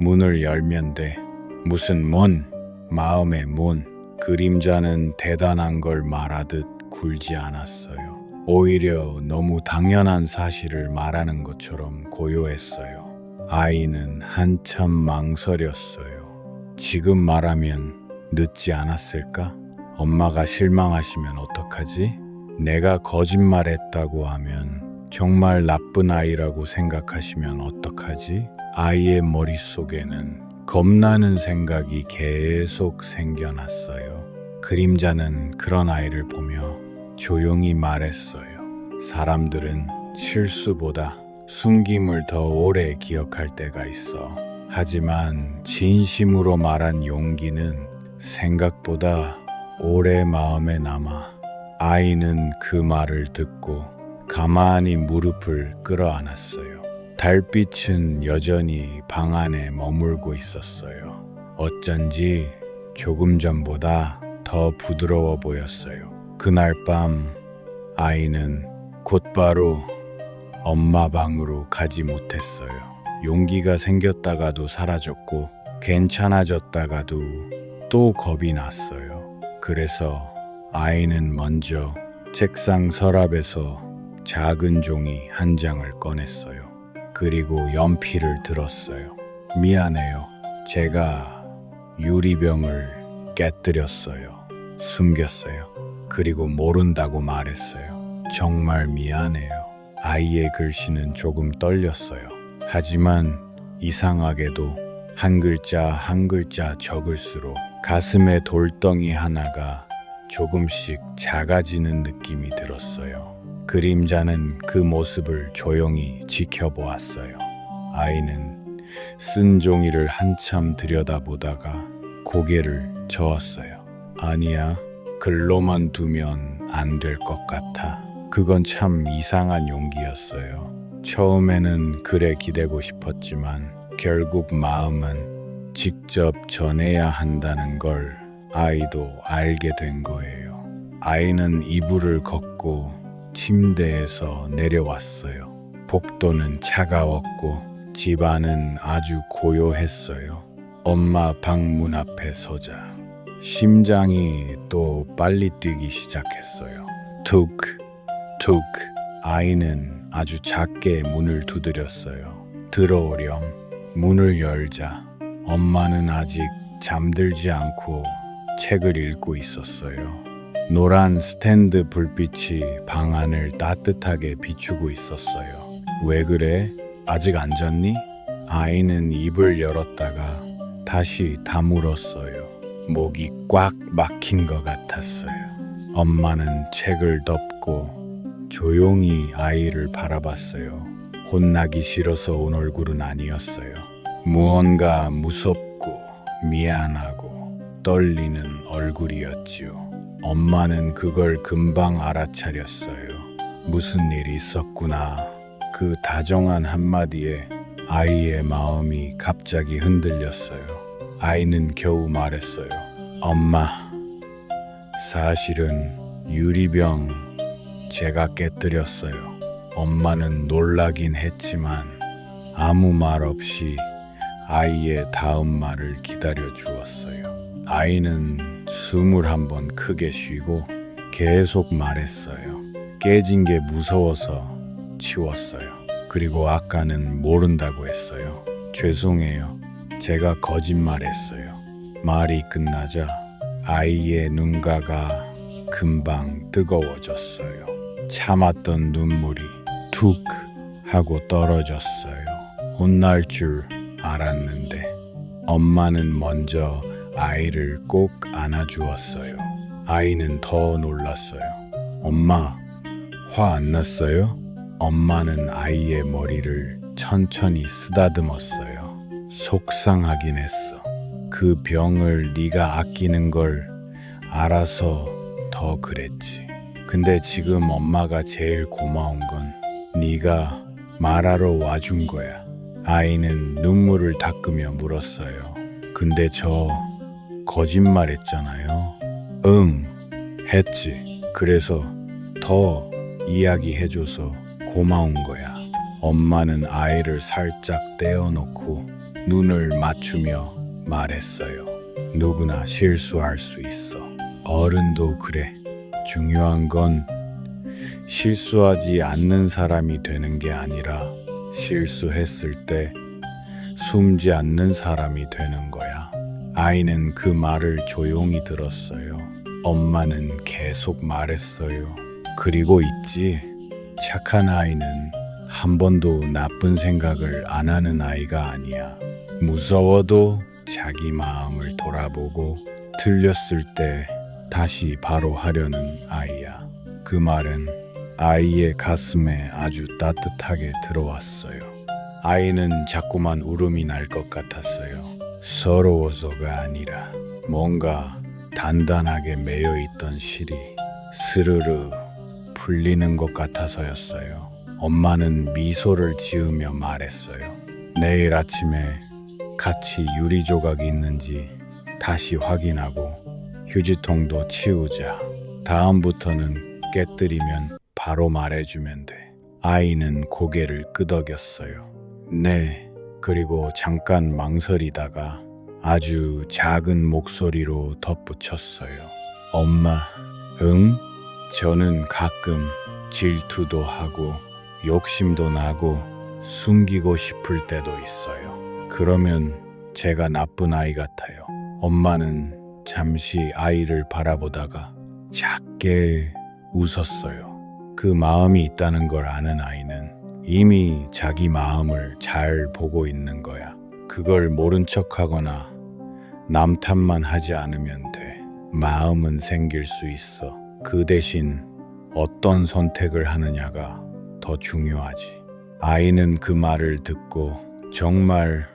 문을 열면 돼. 무슨 문? 마음의 문. 그림자는 대단한 걸 말하듯 굴지 않았어요. 오히려 너무 당연한 사실을 말하는 것처럼 고요했어요. 아이는 한참 망설였어요. 지금 말하면 늦지 않았을까? 엄마가 실망하시면 어떡하지? 내가 거짓말했다고 하면 정말 나쁜 아이라고 생각하시면 어떡하지? 아이의 머릿속에는 겁나는 생각이 계속 생겨났어요. 그림자는 그런 아이를 보며 조용히 말했어요. 사람들은 실수보다 숨김을 더 오래 기억할 때가 있어. 하지만 진심으로 말한 용기는 생각보다 오래 마음에 남아. 아이는 그 말을 듣고 가만히 무릎을 끌어안았어요. 달빛은 여전히 방 안에 머물고 있었어요. 어쩐지 조금 전보다 더 부드러워 보였어요. 그날 밤 아이는 곧바로 엄마 방으로 가지 못했어요. 용기가 생겼다가도 사라졌고 괜찮아졌다가도 또 겁이 났어요. 그래서 아이는 먼저 책상 서랍에서 작은 종이 한 장을 꺼냈어요. 그리고 연필을 들었어요. 미안해요. 제가 유리병을 깨뜨렸어요. 숨겼어요. 그리고 모른다고 말했어요. 정말 미안해요. 아이의 글씨는 조금 떨렸어요. 하지만 이상하게도 한 글자 한 글자 적을수록 가슴에 돌덩이 하나가 조금씩 작아지는 느낌이 들었어요. 그림자는 그 모습을 조용히 지켜보았어요. 아이는 쓴 종이를 한참 들여다보다가 고개를 저었어요. 아니야, 글로만 두면 안 될 것 같아. 그건 참 이상한 용기였어요. 처음에는 글에 기대고 싶었지만 결국 마음은 직접 전해야 한다는 걸 아이도 알게 된 거예요. 아이는 이불을 걷고 침대에서 내려왔어요. 복도는 차가웠고 집안은 아주 고요했어요. 엄마 방문 앞에 서자 심장이 또 빨리 뛰기 시작했어요. 툭, 툭. 아이는 아주 작게 문을 두드렸어요. 들어오렴. 문을 열자 엄마는 아직 잠들지 않고 책을 읽고 있었어요. 노란 스탠드 불빛이 방 안을 따뜻하게 비추고 있었어요. 왜 그래? 아직 안 잤니? 아이는 입을 열었다가 다시 다물었어요. 목이 꽉 막힌 것 같았어요. 엄마는 책을 덮고 조용히 아이를 바라봤어요. 혼나기 싫어서 온 얼굴은 아니었어요. 무언가 무섭고 미안하고 떨리는 얼굴이었지요. 엄마는 그걸 금방 알아차렸어요. 무슨 일이 있었구나. 그 다정한 한마디에 아이의 마음이 갑자기 흔들렸어요. 아이는 겨우 말했어요. 엄마, 사실은 유리병 제가 깨뜨렸어요. 엄마는 놀라긴 했지만 아무 말 없이 아이의 다음 말을 기다려 주었어요. 아이는 숨을 한번 크게 쉬고 계속 말했어요. 깨진 게 무서워서 치웠어요. 그리고 아까는 모른다고 했어요. 죄송해요. 제가 거짓말했어요. 말이 끝나자 아이의 눈가가 금방 뜨거워졌어요. 참았던 눈물이 툭 하고 떨어졌어요. 혼날 줄 알았는데 엄마는 먼저 아이를 꼭 안아주었어요. 아이는 더 놀랐어요. 엄마, 화 안 났어요? 엄마는 아이의 머리를 천천히 쓰다듬었어요. 속상하긴 했어. 그 병을 네가 아끼는 걸 알아서 더 그랬지. 근데 지금 엄마가 제일 고마운 건 네가 말하러 와준 거야. 아이는 눈물을 닦으며 물었어요. 근데 저 거짓말했잖아요. 응, 했지. 그래서 더 이야기해줘서 고마운 거야. 엄마는 아이를 살짝 떼어놓고 눈을 맞추며 말했어요. 누구나 실수할 수 있어. 어른도 그래. 중요한 건 실수하지 않는 사람이 되는 게 아니라 실수했을 때 숨지 않는 사람이 되는 거야. 아이는 그 말을 조용히 들었어요. 엄마는 계속 말했어요. 그리고 있지. 착한 아이는 한 번도 나쁜 생각을 안 하는 아이가 아니야. 무서워도 자기 마음을 돌아보고 틀렸을 때 다시 바로 하려는 아이야. 그 말은 아이의 가슴에 아주 따뜻하게 들어왔어요. 아이는 자꾸만 울음이 날 것 같았어요. 서러워서가 아니라 뭔가 단단하게 매여 있던 실이 스르르 풀리는 것 같아서였어요. 엄마는 미소를 지으며 말했어요. 내일 아침에 같이 유리 조각이 있는지 다시 확인하고 휴지통도 치우자. 다음부터는 깨뜨리면 바로 말해주면 돼. 아이는 고개를 끄덕였어요. 네. 그리고 잠깐 망설이다가 아주 작은 목소리로 덧붙였어요. 엄마, 응? 저는 가끔 질투도 하고 욕심도 나고 숨기고 싶을 때도 있어요. 그러면 제가 나쁜 아이 같아요. 엄마는 잠시 아이를 바라보다가 작게 웃었어요. 그 마음이 있다는 걸 아는 아이는 이미 자기 마음을 잘 보고 있는 거야. 그걸 모른 척하거나 남 탓만 하지 않으면 돼. 마음은 생길 수 있어. 그 대신 어떤 선택을 하느냐가 더 중요하지. 아이는 그 말을 듣고 정말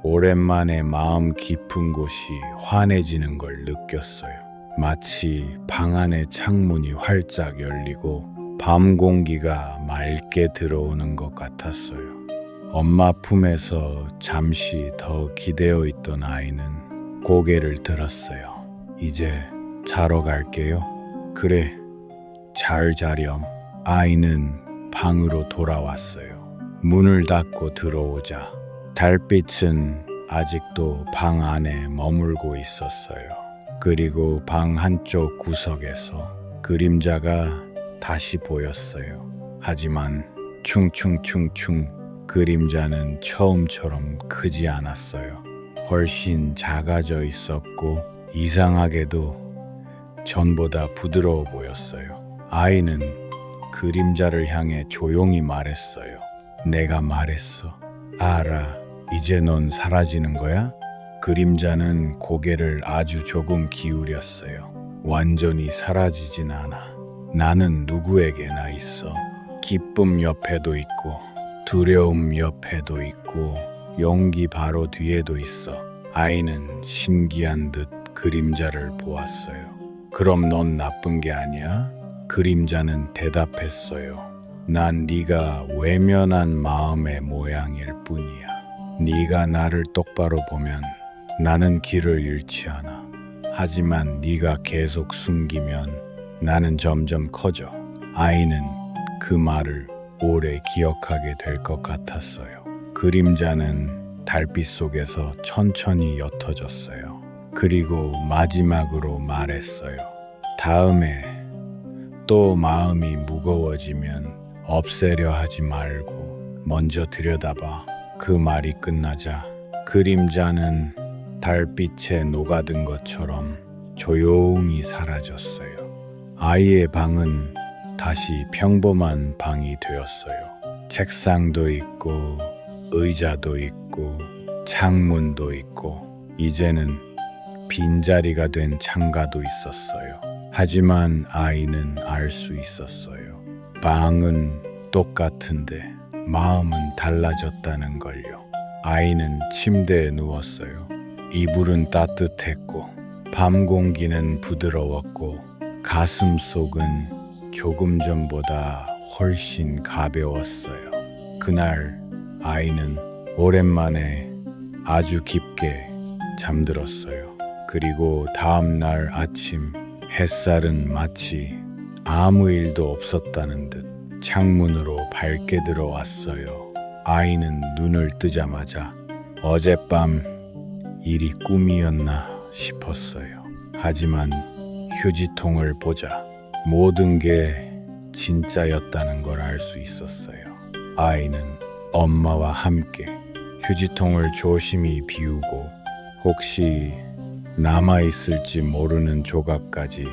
오랜만에 마음 깊은 곳이 환해지는 걸 느꼈어요. 마치 방 안의 창문이 활짝 열리고 밤 공기가 맑게 들어오는 것 같았어요. 엄마 품에서 잠시 더 기대어 있던 아이는 고개를 들었어요. 이제 자러 갈게요. 그래, 잘 자렴. 아이는 방으로 돌아왔어요. 문을 닫고 들어오자 달빛은 아직도 방 안에 머물고 있었어요. 그리고 방 한쪽 구석에서 그림자가 다시 보였어요. 하지만 충충충충 그림자는 처음처럼 크지 않았어요. 훨씬 작아져 있었고 이상하게도 전보다 부드러워 보였어요. 아이는 그림자를 향해 조용히 말했어요. 내가 말했어. 알아. 이제 넌 사라지는 거야? 그림자는 고개를 아주 조금 기울였어요. 완전히 사라지진 않아. 나는 누구에게나 있어. 기쁨 옆에도 있고 두려움 옆에도 있고 용기 바로 뒤에도 있어. 아이는 신기한 듯 그림자를 보았어요. 그럼 넌 나쁜 게 아니야? 그림자는 대답했어요. 난 네가 외면한 마음의 모양일 뿐이야. 네가 나를 똑바로 보면 나는 길을 잃지 않아. 하지만 네가 계속 숨기면 나는 점점 커져. 아이는 그 말을 오래 기억하게 될 것 같았어요. 그림자는 달빛 속에서 천천히 옅어졌어요. 그리고 마지막으로 말했어요. 다음에 또 마음이 무거워지면 없애려 하지 말고 먼저 들여다봐. 그 말이 끝나자 그림자는 달빛에 녹아든 것처럼 조용히 사라졌어요. 아이의 방은 다시 평범한 방이 되었어요. 책상도 있고 의자도 있고 창문도 있고 이제는 빈자리가 된 창가도 있었어요. 하지만 아이는 알 수 있었어요. 방은 똑같은데 마음은 달라졌다는 걸요. 아이는 침대에 누웠어요. 이불은 따뜻했고 밤 공기는 부드러웠고 가슴 속은 조금 전보다 훨씬 가벼웠어요. 그날 아이는 오랜만에 아주 깊게 잠들었어요. 그리고 다음 날 아침 햇살은 마치 아무 일도 없었다는 듯 창문으로 밝게 들어왔어요. 아이는 눈을 뜨자마자 어젯밤 일이 꿈이었나 싶었어요. 하지만 휴지통을 보자 모든 게 진짜였다는 걸 알 수 있었어요. 아이는 엄마와 함께 휴지통을 조심히 비우고 혹시 남아있을지 모르는 조각까지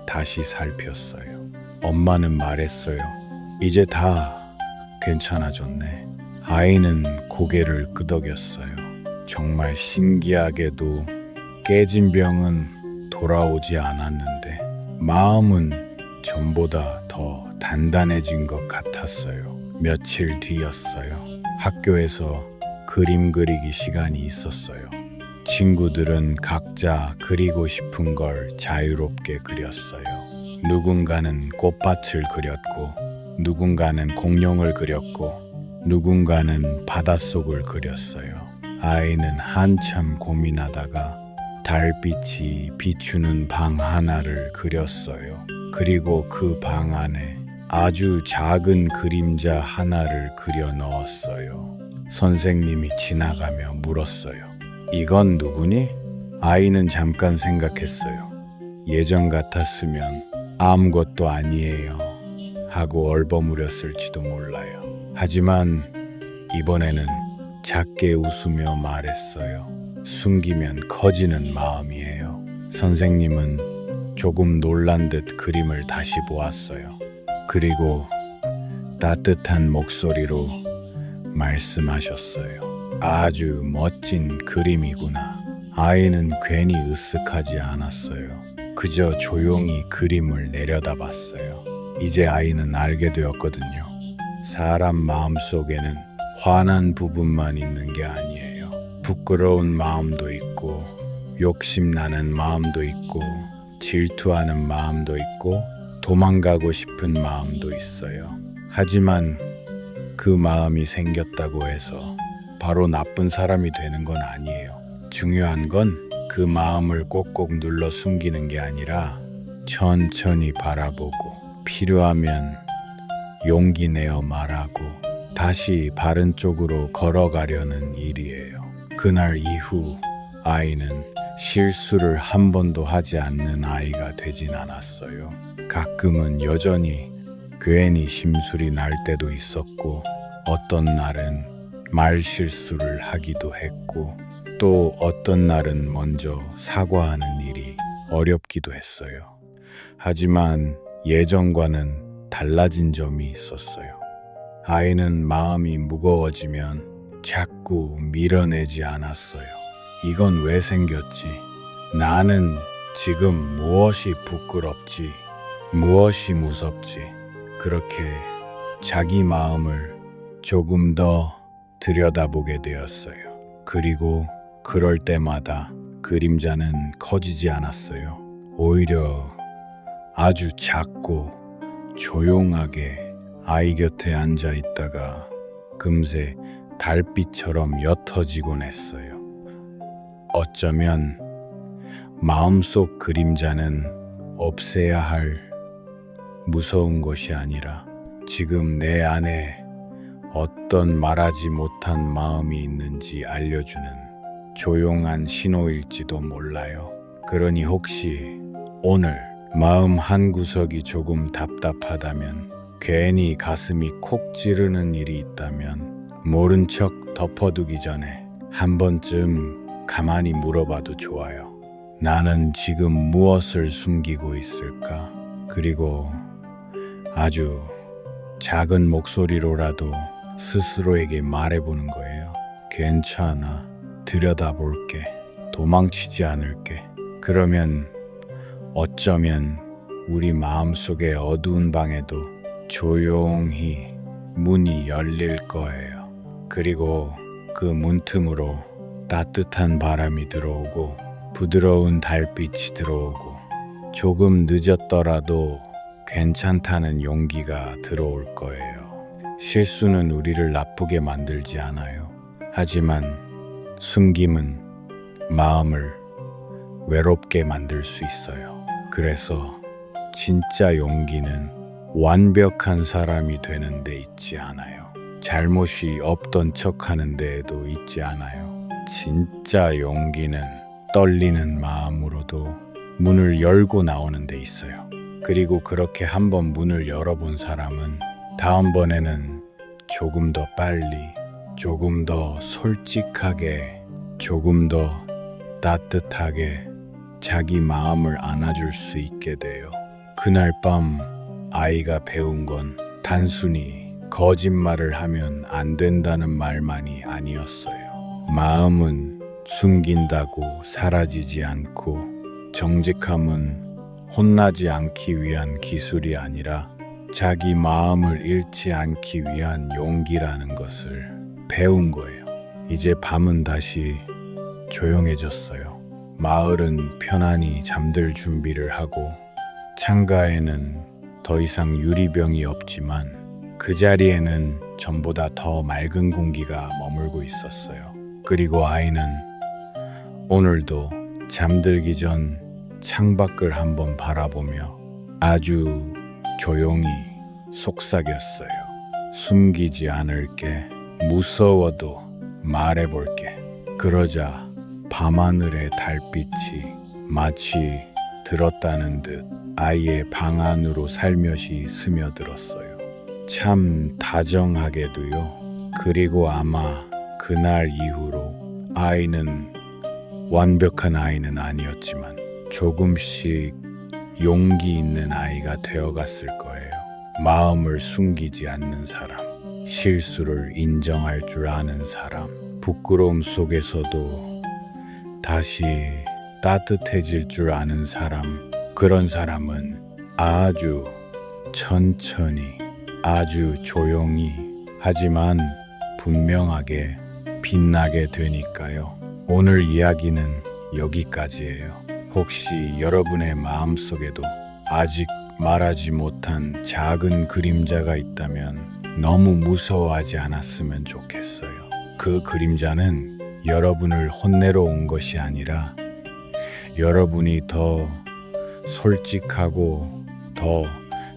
다시 살폈어요. 엄마는 말했어요. 이제 다 괜찮아졌네. 아이는 고개를 끄덕였어요. 정말 신기하게도 깨진 병은 돌아오지 않았는데 마음은 전보다 더 단단해진 것 같았어요. 며칠 뒤였어요. 학교에서 그림 그리기 시간이 있었어요. 친구들은 각자 그리고 싶은 걸 자유롭게 그렸어요. 누군가는 꽃밭을 그렸고, 누군가는 공룡을 그렸고, 누군가는 바닷속을 그렸어요. 아이는 한참 고민하다가 달빛이 비추는 방 하나를 그렸어요. 그리고 그 방 안에 아주 작은 그림자 하나를 그려 넣었어요. 선생님이 지나가며 물었어요. 이건 누구니? 아이는 잠깐 생각했어요. 예전 같았으면 아무것도 아니에요 하고 얼버무렸을지도 몰라요. 하지만 이번에는 작게 웃으며 말했어요. 숨기면 커지는 마음이에요. 선생님은 조금 놀란 듯 그림을 다시 보았어요. 그리고 따뜻한 목소리로 말씀하셨어요. 아주 멋진 그림이구나. 아이는 괜히 으쓱하지 않았어요. 그저 조용히 그림을 내려다봤어요. 이제 아이는 알게 되었거든요. 사람 마음속에는 화난 부분만 있는 게 아니에요. 부끄러운 마음도 있고, 욕심나는 마음도 있고, 질투하는 마음도 있고, 도망가고 싶은 마음도 있어요. 하지만 그 마음이 생겼다고 해서 바로 나쁜 사람이 되는 건 아니에요. 중요한 건 그 마음을 꼭꼭 눌러 숨기는 게 아니라 천천히 바라보고 필요하면 용기 내어 말하고 다시 바른 쪽으로 걸어가려는 일이에요. 그날 이후 아이는 실수를 한 번도 하지 않는 아이가 되진 않았어요. 가끔은 여전히 괜히 심술이 날 때도 있었고 어떤 날은 말 실수를 하기도 했고 또 어떤 날은 먼저 사과하는 일이 어렵기도 했어요. 하지만 예전과는 달라진 점이 있었어요. 아이는 마음이 무거워지면 자꾸 밀어내지 않았어요. 이건 왜 생겼지? 나는 지금 무엇이 부끄럽지? 무엇이 무섭지? 그렇게 자기 마음을 조금 더 들여다보게 되었어요. 그리고 그럴 때마다 그림자는 커지지 않았어요. 오히려 아주 작고 조용하게 아이 곁에 앉아 있다가 금세 달빛처럼 옅어지곤 했어요. 어쩌면 마음속 그림자는 없애야 할 무서운 것이 아니라 지금 내 안에 어떤 말하지 못한 마음이 있는지 알려주는 조용한 신호일지도 몰라요. 그러니 혹시 오늘 마음 한구석이 조금 답답하다면, 괜히 가슴이 콕 찌르는 일이 있다면 모른 척 덮어두기 전에 한 번쯤 가만히 물어봐도 좋아요. 나는 지금 무엇을 숨기고 있을까? 그리고 아주 작은 목소리로라도 스스로에게 말해보는 거예요. 괜찮아. 들여다볼게. 도망치지 않을게. 그러면 어쩌면 우리 마음속의 어두운 방에도 조용히 문이 열릴 거예요. 그리고 그 문틈으로 따뜻한 바람이 들어오고 부드러운 달빛이 들어오고 조금 늦었더라도 괜찮다는 용기가 들어올 거예요. 실수는 우리를 나쁘게 만들지 않아요. 하지만 숨김은 마음을 외롭게 만들 수 있어요. 그래서 진짜 용기는 완벽한 사람이 되는 데 있지 않아요. 잘못이 없던 척 하는 데에도 있지 않아요. 진짜 용기는 떨리는 마음으로도 문을 열고 나오는 데 있어요. 그리고 그렇게 한번 문을 열어본 사람은 다음번에는 조금 더 빨리, 조금 더 솔직하게, 조금 더 따뜻하게 자기 마음을 안아줄 수 있게 돼요. 그날 밤 아이가 배운 건 단순히 거짓말을 하면 안 된다는 말만이 아니었어요. 마음은 숨긴다고 사라지지 않고 정직함은 혼나지 않기 위한 기술이 아니라 자기 마음을 잃지 않기 위한 용기라는 것을 배운 거예요. 이제 밤은 다시 조용해졌어요. 마을은 편안히 잠들 준비를 하고 창가에는 더 이상 유리병이 없지만 그 자리에는 전보다 더 맑은 공기가 머물고 있었어요. 그리고 아이는 오늘도 잠들기 전 창밖을 한번 바라보며 아주 조용히 속삭였어요. 숨기지 않을게. 무서워도 말해볼게. 그러자 밤하늘의 달빛이 마치 들었다는 듯 아이의 방 안으로 살며시 스며들었어요. 참 다정하게도요. 그리고 아마 그날 이후로 아이는 완벽한 아이는 아니었지만 조금씩 용기 있는 아이가 되어갔을 거예요. 마음을 숨기지 않는 사람, 실수를 인정할 줄 아는 사람, 부끄러움 속에서도 다시 따뜻해질 줄 아는 사람, 그런 사람은 아주 천천히, 아주 조용히, 하지만 분명하게 빛나게 되니까요. 오늘 이야기는 여기까지예요. 혹시 여러분의 마음속에도 아직 말하지 못한 작은 그림자가 있다면 너무 무서워하지 않았으면 좋겠어요. 그 그림자는 여러분을 혼내러 온 것이 아니라 여러분이 더 솔직하고 더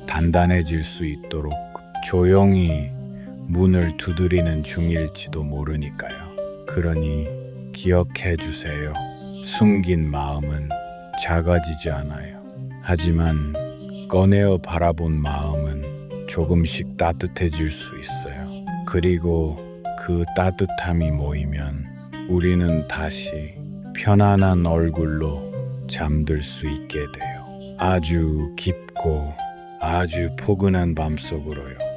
단단해질 수 있도록 조용히 문을 두드리는 중일지도 모르니까요. 그러니 기억해 주세요. 숨긴 마음은 작아지지 않아요. 하지만 꺼내어 바라본 마음은 조금씩 따뜻해질 수 있어요. 그리고 그 따뜻함이 모이면 우리는 다시 편안한 얼굴로 잠들 수 있게 돼요. 아주 깊고 아주 포근한 밤속으로요.